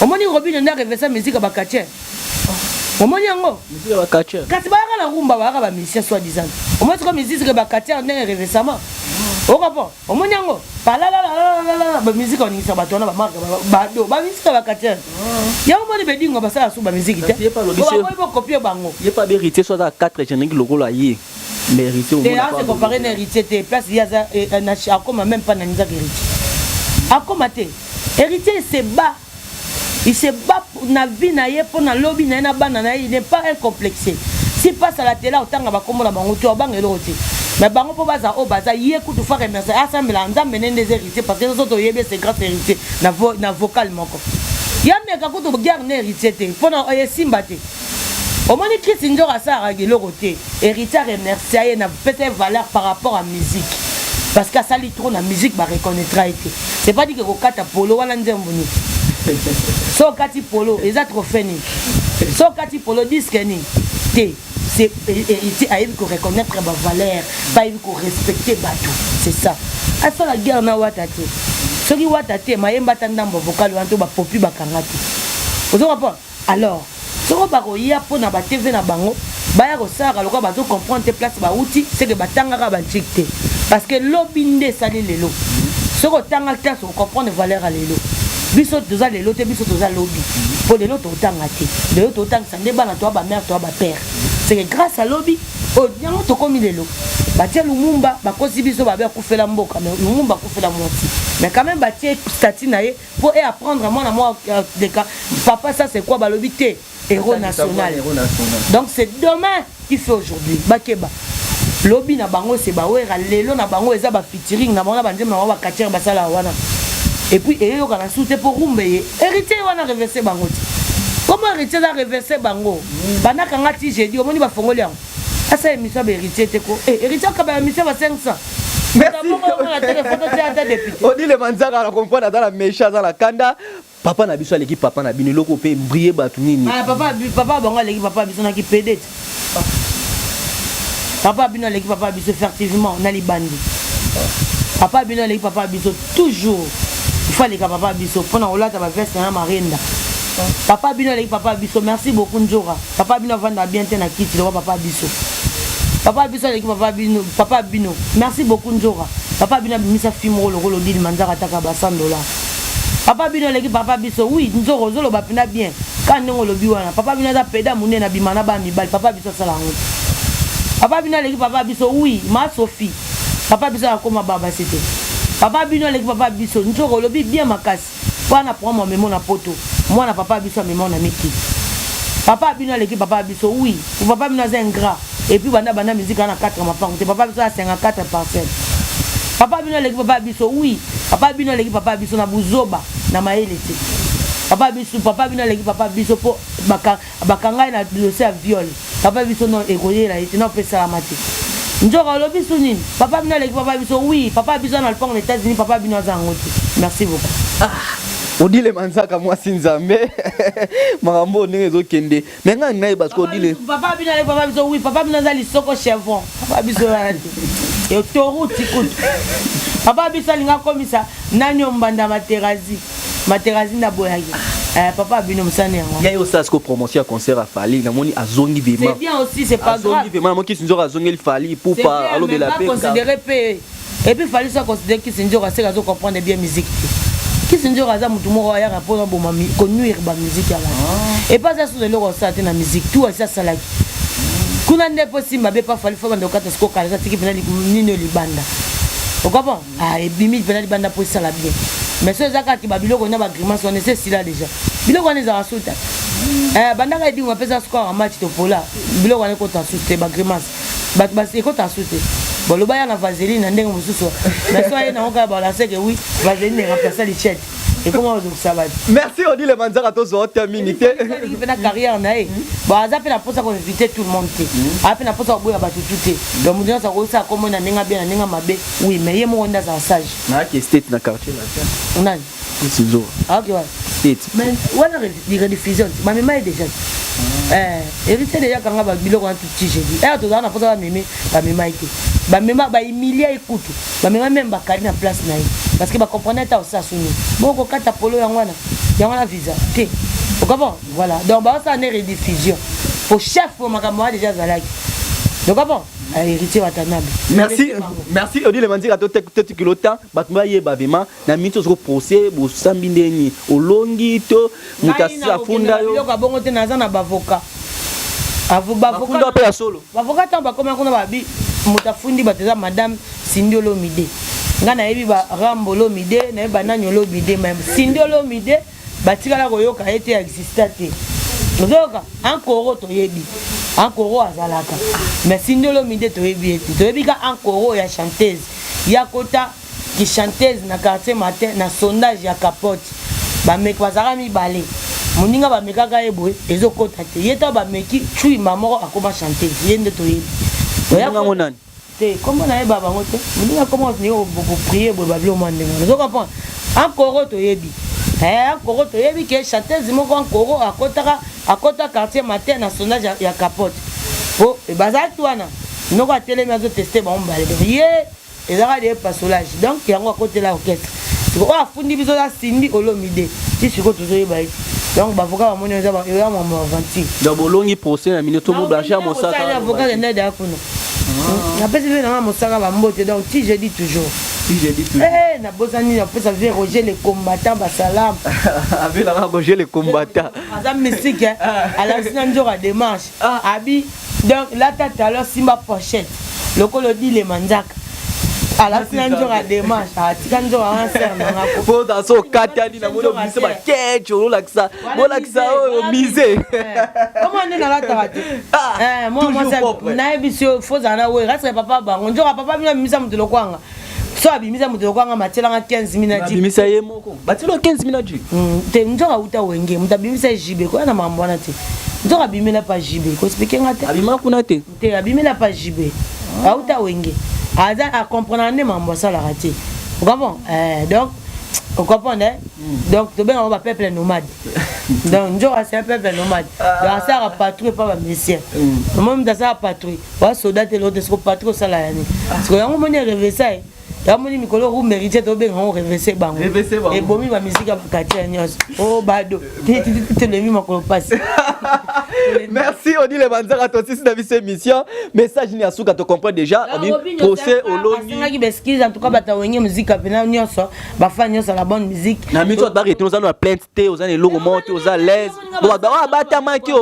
Au moins ni Robin na reverser musique ba kache. Au moins yango musique ba kache. Kasi ba na rumba ba musicien soit disant. Au moins comme musique ba kache na reversement. Au rapport. Au moins yango pa la ba musique on isa ba tona ba marque ba do ba musique ba kache. Ya au moins ni bedingo ba ça sous ba musique te. Ba copier bango. Il pas vérité soit à 4 génériques logo là yi. Mérité au moins. Et là c'est comparé un héritier te place il y a un comme même pas naniza héritier. Akomate. Héritier c'est bas. Il se bat pour la vie pour la lobby na bana na il n'est pas incomplexé. Si passe à la télé autant va comme la bango to bang eloti. Mais bango po baza o baza yé coup de fois remercier asa melanda menen des héritiers parce que nous autres yébé c'est grand héritier na vocal moko. Ya meka ko to guerre na héritier te pona o simbate. Au moins Christ Ndora ça ragelo côté héritier remercier na peut-être valeur par rapport à musique. Parce que ça li trop na musique ba reconnaîtra été. C'est pas dit que ko kata polo wala nzembuni. So kati polo eza trop fini. So kati polo disque ni té c'est héritier a eu qu'on reconnaître ba valeur, pas eu qu'on respecter bateau. C'est ça. À ça la guerre na watate. Ce qui watate mayemba tandamba vocal wanto ba popi ba kangati. Vous comprenez? Alors soko bakoya pona ba TV na bango baya ko sara lokwa bazo comprendre tes places ba outil c'est que batangaka ba chikte parce que lobinde sali lelo soko tanga ta so comprendre valeur à lelo biso toza lelo te biso toza lobby pour lelo to tanga te lelo to tanga sande bana to ba mère to ba père c'est que grâce à lobby o nyango to komi lelo batia lumumba bakosi biso ba kufela mboka mais lumumba kufela moti mais quand même batia statut na ye pour apprendre moi de cas papa ça c'est quoi ba lobby te héros national. Donc c'est demain qui fait aujourd'hui. Bakeba. Lobby na bango c'est bawera lelo na bango eza ba featuring na bango banze na ba kacher basala wana. Et puis eyo kana soute pour rumbe héritier wana reverser bango. Comment héritier da reverser bango? Bana kanga ti j'ai dit omoni ba fongoli yango. Asa émission ba héritier te ko. Héritier ka ba émission ba 500. Merci. On dit le manzara la comprendre dans la mécha dans la kanda. Papa na biso l'équipe papa na bino loko pe briller batu nini. Ah papa bonga l'équipe papa biso na ki PD. Papa bino l'équipe papa biso effectivement na li bandi. Papa bino l'équipe papa biso toujours. Il faut les papa biso pendant on lata ba veste na marenda. Papa bino l'équipe papa biso merci beaucoup Njora. Papa bino vanda bien te na kiti le papa biso. Papa biso l'équipe papa bino merci beaucoup Njora. Papa bino misa film le rôle dit manzara taka ba $100. Papa bino l'équipe papa biso oui Njoro zolo ba pina bien. Quand on le biwana papa bino da peda munene na bimana ba mibal papa biso sala ngo. Papa bino l'équipe papa biso oui ma Sophie. Papa biso akoma baba c'était. Papa bino l'équipe papa biso Njoro lobi bien makasi. Wana prendre mon mémo na poto. Moi na papa biso mémo na miki. Papa bino l'équipe papa biso oui. Papa bino c'est ingrat. Et puis bana musique na 4 ma panté. Papa biso a 54 parcelles. Papa bino l'équipe papa biso oui. Papa bino l'équipe papa biso na buzoba na maelete. Papa bino l'équipe papa biso po bakanga na dossier viol. Papa biso non égoyer là et non peut salamati. Njoro lobi sunini. Papa bino l'équipe papa biso oui. Papa biso na le pont aux États-Unis papa bino za ngoti. Merci beaucoup. Odile Manzaka moi Sinzambe marambo ndenge ezokende mais nga ngai parce que odile papa bina papa biso oui papa bina zali soko chevron papa biso ali et toru tikut papa biso linga komisa nani ombanda materazi na boyaki papa bino msane yango ya yo ça ce que promotion à concert à Fali na moni azongi bema c'est bien aussi c'est pas grave azongi bema moi qui sinzo azongi il Fali pour pas allo de la paix considérer paix et puis Fali ça considérer qui sinzo c'est que comprendre bien musique qui sinzo raza mutu moko ya rapport na boma connuire ba musique ya la et pas ça sur le rosat na musique tout ça salaki kuna nde possible mabe pas Fali faut banda okata sko kala ça tiki pena nino libanda o comprend et bimi pena libanda pour ça la bien mais ceux zaka ki babiloko na ba grimace on essaie là déjà biloko on za rasuta banda ka dinga pesa score en match to pola biloko on ko ta souté ba grimace ba ko ta souté bon le baya na vaseline ndenge mususu mais soit na oka ba la c'est que oui vaseline remplacer les chèques et comment vous ça va merci on dit les manzaka to zo terminé il fait la carrière na bon aza pe na posa ko inviter tout le monde après na posa ko boya ba tout donc mon ça ko ça comme na ninga bien na ninga mabe oui mais yé mo nda za sage na ki state na quartier là nani Sizo ok ouais state mais voilà les rediffusions ma maman est déjà hérité déjà quand ba biloko en tout petit j'ai dit to za na posa ba mimi ba mima ite ba mima ba humilier écoute ba mima même ba kali na place na parce que ba comprendre ta ça suni boko kata polo yangwana visa té au comprend voilà donc ba ça ne rediffusion pour chef pour makamwa déjà zalaki donc bon héritier watanabe merci odile manzika to tek kilota batuma ye bavema na mito zo procès bo sambi ndeni olongi to mutasa funda yo yo ka bongo te naza na bavoka funda pe ya solo bavoka tamba koma kuna babi mutafundi bateza madame Sindiolo Mide nga na yebi ba Rambolo Mide na ba Nanyolo Mide même Sindiolo Mide batikala koyoka ete existate ozoka encore to yebi encore azalaka mais Sindiolo Mide to yebi ete to yebi ka encore ya chanteuse ya kota ki chanteuse na quartier matin na sondage ya capote ba mek bazaka mi balé moninga ba mekaka eboye ezokota te yeta ba meki chui mamoko akoma chanteuse yende to yebi oya ngonani te comment na yeba bango te moninga comment ni o prier bo bablo mande zo comprendre encore to yebi encore to yebi ke chanteuse moko encore akota quartier matin na sondage ya capote po e bazaki wana noko atelemi azo tester ba mbale ye ezaka de pasolage donc yango akote la orchestre ko afundi biso la Sindi Olomide ti siko tozo yeba iti donc bavoka ba moni ezaba ya mama avanti donc bolongi procès na minuto mo blanchir mosaka avocat de ned akuno na pesi na mosaka ba mbote donc si je dis toujours na bosani na pesa vie Roger les combattants ba salam avec la Roger les combattants azam musique à la sina njora démarche abi donc là tata alors simba pochette lokolo dit les manzaka à la sina njora démarche tika njora en serre na ngako faut dans so katani na mono bise ba kecho laksa o misé comment on est dans la tarate moi ça na ebisio faut zana we reste papa bango njora papa bina misa mutelo kwanga so abimisa mutelo kwanga matela 15 minutes abimisa ye moko batelo 15 minutes te njora uta wenge mutabimisa jibe ko na mambo na te njora bimela pa jibe ko expliquer ngate abima kuna te abimela pa jibe uta wenge aza a comprendre mambo ça la raté comprends donc on comprend donc to ben on va peuple nomade donc njora c'est un peuple nomade donc ça a patrouille pas ba monsieur même dans ça patrouille wa soldat te l'autre ce patrouille ça la yani parce que yango moni rêver ça ya moni mikolo ku mériter to ben on rêver bango et bomi ba musique ba quartier nyos oh bado te le mi makolo passe merci on dit les banzara to sisi na cette émission message ni asuka to comprendre déjà on procès olongi ngi beskise en tout cas bata wenge musique apena nyonso ba fa nyonso la bonne musique na mito ba rete nous allons plainte te aux les logo monte aux à l'aise ba batamaki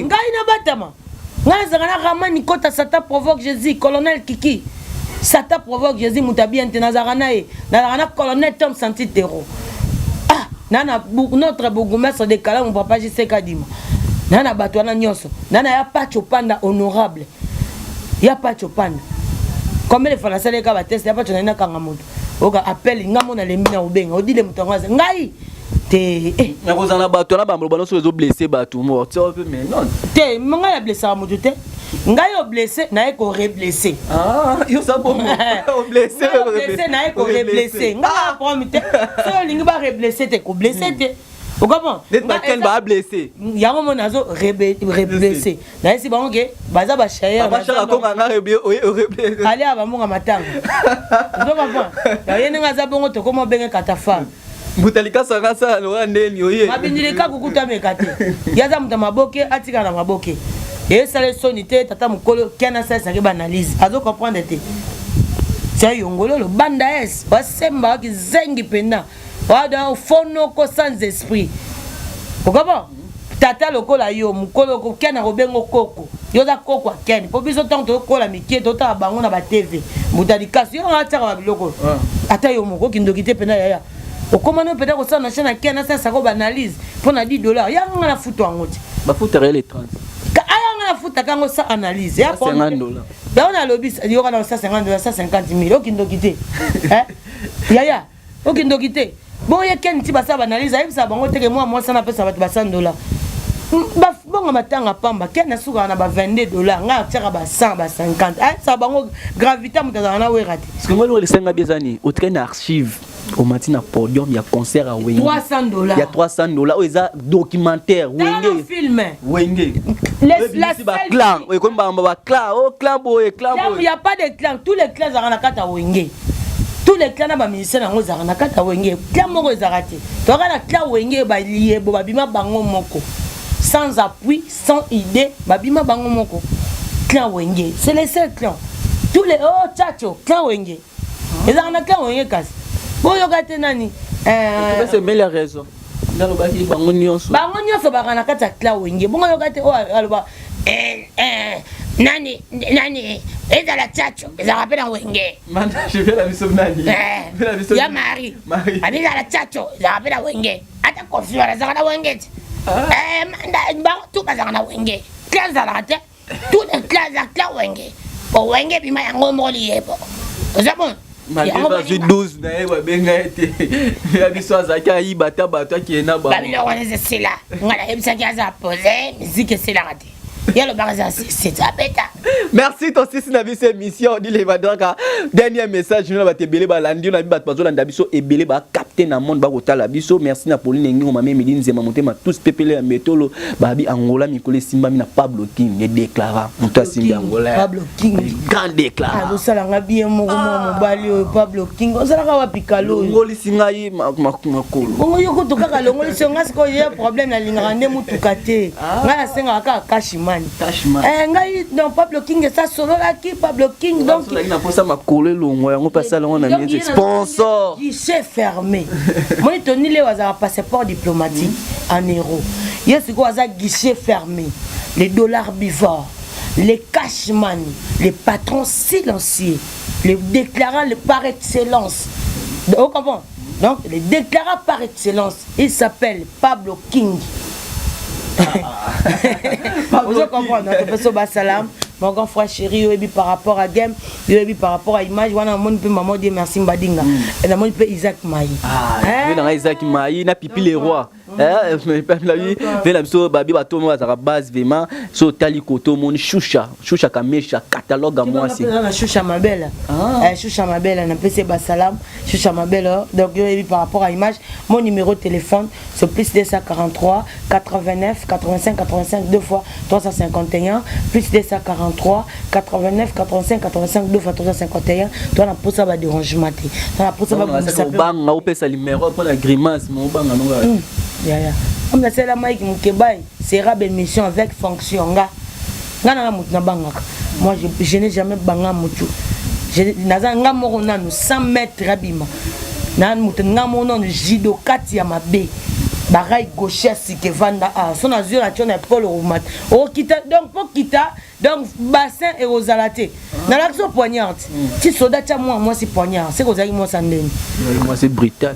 ngai na batama ngai zana ramani kota sata provoque Jésus colonel Kiki Sata provoque Jésus Moutabi Nazarana et Nazarana colonel Tom Santi Terro. Ah, nana notre bourgmestre de Kala, mon papa Jesse Kadima. Nana Batouana Nyoso. Nana ya pas chopanda honorable. Ya pas chopanda. Comme les Français les gars test, ya pas chopanda kangamoto. Oka appel ngamo na lemina obenga. Odi le mutangaza. Ngai te mais vous en a Batouana ba mbolo so blessé batu mort. Mais non. Te manga ya blessé à moto te. ngai o blessé na eko reblessé yo ça bon o blessé na eko reblessé ngai promite so lingi ba reblessé te ko blessé te o comment ba ken ba blessé yango mo nazo reblessé na esi bango ke baza ba chayer ba chaka ko nga reblessé ali aba monga matanga ndo papa ya yene ngaza bongo to komo benge katafa Butalika sanga sa no ndeni oye mabindilika kukuta mekate yaza muta maboke atika na maboke et ça les sonité tata mukolo kiana ça ça ba analyse azo comprendre te c'est yongolo le banda es ba semba ki zengi pena wa da fono ko sans esprit okaba tata lokola yo mukolo ko kiana robengo koko yo za koko akeni po biso tanto kola mikie to ta bango na ba TV mutalika yo ataka ba biloko ata yo moko kindokite pena yaya okomano peut-être que ça na chaîne kiana ça ça ko ba analyse pour na $10 ya ngana futo angoti ba futo les 30 la foot kango sa analyse ya $50 ba on a lobby yo kana $150 $150,000 okindo kité ya okindo kité bon ya ken ti ba sa analyse ayi sa bango teke moi ça na pesa ba $100 ba bonga matanga pamba ken na suka na ba $22 nga tsaka ba 100 ba 50 ayi sa bango gravité mutaza na we rate parce que moi le senga biezani au train archive au matin à podium il y a concert à Wenge $300 il y a $300 oui ça documentaire Wenge film Wenge la clan oui comme ba clan oh clan boy il y a pas de clan tous les clans za na kata Wenge tous les clans na ba ministère na ngo za na kata Wenge clan moko ezarate to kana clan Wenge ba lié bo babima bango moko sans appui sans idée babima bango moko clan Wenge c'est les seuls clans tous les oh chacho clan Wenge ezana clan Wenge kasi boyo gate nani c'est mais la raison ndalo ba ki bango nyonso ba na kata clan Wenge bongo yo gate o aloba nani ezala chacho ezala pena Wenge manda je vais la mission nani ya mari abizala chacho ezala pena Wenge ata konfiwa ezala na Wenge manda ba tu bazala na Wenge classe za rate toutes les classes za clan Wenge bo Wenge bima yango moli yebo ozabon je 12 na eba benga ete ya biso azaka ibata bato ki na ba babilo wana c'est là ngala ebisa ki aza poser musique c'est là raté ya le baraza c'est ça beta merci ton sisi na biso émission dit les vadaka dernier message nous ba tebele ba landi na biso bazo landa biso ebele ba capter na monde ba kotala biso merci na Pauline Ngingo mama Medine Nzema motema tous pepele ya metolo babi Angola mikole simba mina Pablo King et déclara muta simba Angola Pablo King grand déclara azo sala ngabie moko mobali Pablo King ozala ka wapikalo ngoli singai makolo bongo yoko to kaka longoli songa siko ye problème na linga nde mutuka te ngala senga ka kashimani ngai non Pablo King ça solo là qui Pablo King donc il n'a pas ça makolo longo yango passa longo na mieux sponsor guichet fermé moi toni le waza passeport diplomatique en euros yes ko waza guichet fermé les dollars bivores les cashman les patrons silencieux les déclarants par excellence donc comment donc les déclarants par excellence il s'appelle Pablo King. Vous comprenez, salam. Mon grand frère chéri, par rapport à game, par rapport à image, on a mon peu maman dit merci Mbadinga. Et la mon peu Isaac Maï. Isaac Maï, na pipi les rois. Babi bato mo za base vraiment so tali koto mon choucha kamesha catalogue à moi c'est choucha ma belle choucha ma belle na PC basalam choucha ma belle donc par rapport à image mon numéro de téléphone c'est plus 243 89 85 85 2 fois 351 plus 243 89 85 85 2 fois 351 toi na posa ba dérangement te toi na posa ba banga ou pesa numéro pour la grimace mon banga no comme la c'est la Mike Moukebaï sera belle mission avec fonction nga na mutna bangaka moi je n'ai jamais banga mutu je naza nga moko nanu 100 mètres rabima na mutna mono jido kati ya mabe barai gauchesse que vanda a son azur a tion Paul Roumat o kita donc pour kita donc bassin et aux alatés dans l'action poignarde si soldat tia moi c'est poignard c'est que moi ça ndeni moi c'est brutal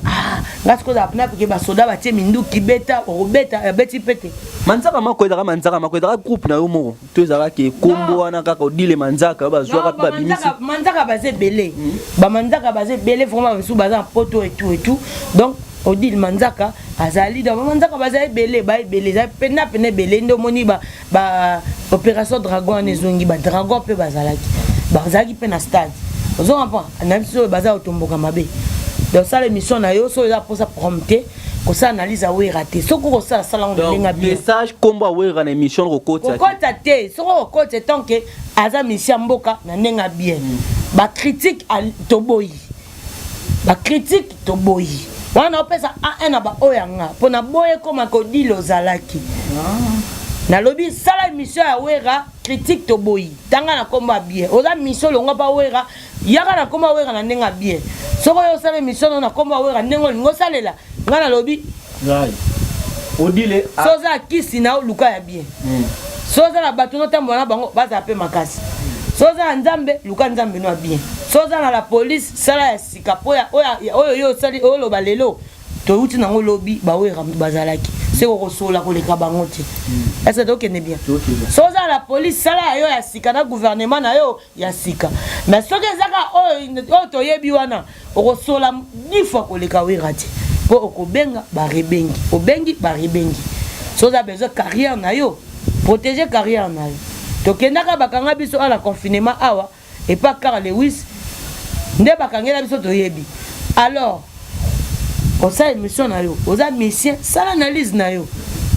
là ce que ça apna parce que ba soldat ba tie mindu ki beta o beta beti pete manzaka makoedara groupe na yo moko to ezara ke kombo wana kaka odile manzaka ba zwa ba bimisi manzaka ba ze belé ba manzaka ba ze belé vraiment sous bazan poto et tout donc Odile Manzaka azali dans Manzaka bazali belé za pena belé ndo moni ba opération dragon nezongi ba dragon pe bazalaki bazaki pe na stade ozo comprendre na biso baza otomboka mabe donc ça l'émission na yo so là pour ça prompter ko ça analyse a we raté so ko ça sala on lenga bien message komba we na émission kokota te so kokota tant que aza mission mboka na nenga bien ba critique toboyi ba critique toboyi wana opesa a ba oyanga pona boye koma ko dilo zalaki na lobby sala émission ya wera critique toboyi tanga na komba bien oza mission longa pa wera yaka na komba wera na nenga bien soko yo sala émission na komba wera nengo ngo salela ngana lobby right odile soza kisi na luka ya bien soza na bato no tambo na bango baza pe makasi soza nzambe luka nzambe no bien soza na la police sala ya sika poya oyo yo sali olo balelo to uti na ngo lobby ba wera bazalaki c'est ko sola ko leka bango ti est-ce que ok ne bien soza la police sala yo ya sika na gouvernement na yo ya sika mais soki ezaka oyo to yebi wana ko sola ni fois ko leka wera ti po okobenga ba rebengi obengi ba rebengi soza besoin carrière na yo protéger carrière na yo to kendaka bakanga biso ala confinement awa et pas car Lewis nde bakangela biso to yebi alors on sa émission na yo oza mission sala analyse na yo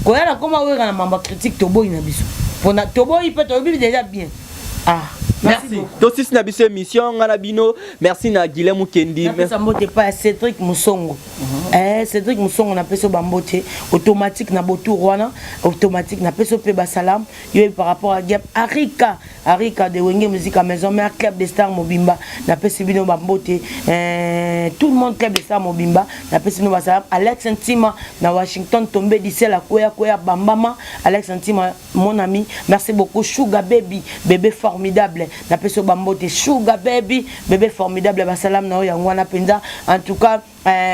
ko yana koma wera na mamba critique to boy na biso pona to boy peut to bibi déjà bien merci dosis na biso émission ngana bino merci na Guilhem Kendi merci mbote pa Cédric Musongo Cédric Musongo na peso bambote automatique na botu rwana automatique na peso pe basalam yo par rapport à Gap Arika de Wenge Musique à Maison Mère Club des Stars Mobimba na peso bino bambote tout le monde Club des Stars Mobimba na peso bino basalam Alex Intima na Washington tombé d'ici la koya bambama Alex Intima mon ami merci beaucoup Sugar Baby bébé formidable na peso bambote Sugar Baby bébé formidable basalam na ya ngwana penza en tout cas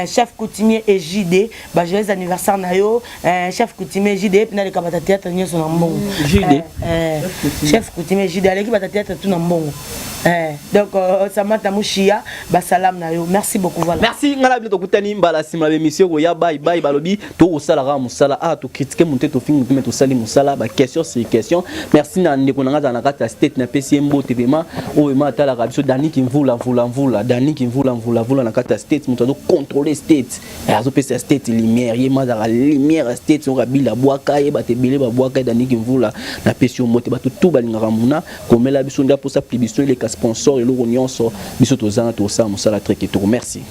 chef coutumier et JD ba joyeux anniversaire na yo chef coutumier JD pina le kabata théâtre nyoso na mbongo JD chef coutumier JD aleki bata théâtre tout na mbongo donc Samantha Mushia basalam na yo merci beaucoup voilà merci ngala bino tokutani mbala sima l'émission ko ya bye balobi to osala ra musala to critiquer monter to fingi to sali musala ba question sur question merci na ndeko nanga na kata state na PCMbo TVMA o ma tala rabiso Dani qui mvula Dani qui mvula na kata state muto contrôler state azo pesa state lumière yema za lumière state on rabila boaka e bate bele ba boaka Dani qui mvula na PCMbo te bato tout balinga ramuna komela biso nda pour sa plibiso les sponsors et l'union so biso to zana to sa musala très que merci